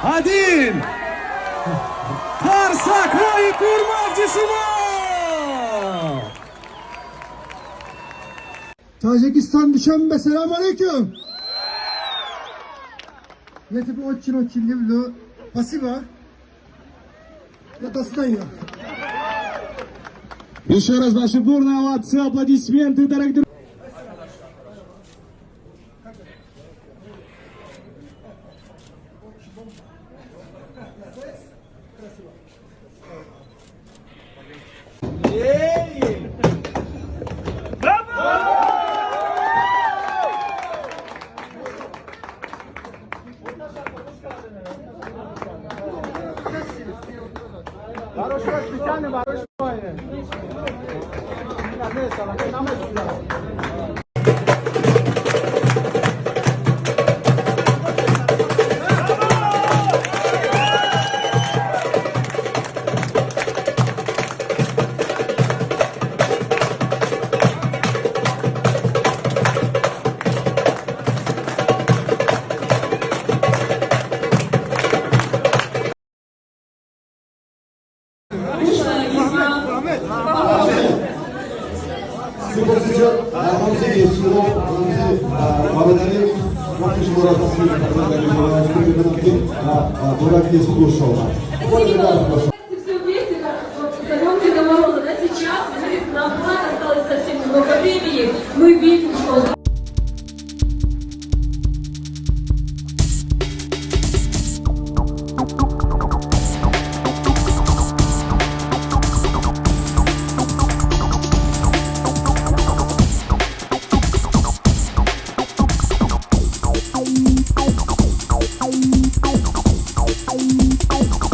Один. Karsakoy Kurmavcısı'na. Tacikistan Düşenbe, selamünaleyküm. Я тебя очень люблю. Спасибо. Это стоит. Еще раз ваши бурные овации, аплодисменты, дорогие. Все вместе, как зовем Деда Мороза, да, сейчас нам осталось совсем немного времени, мы видим, что... Ay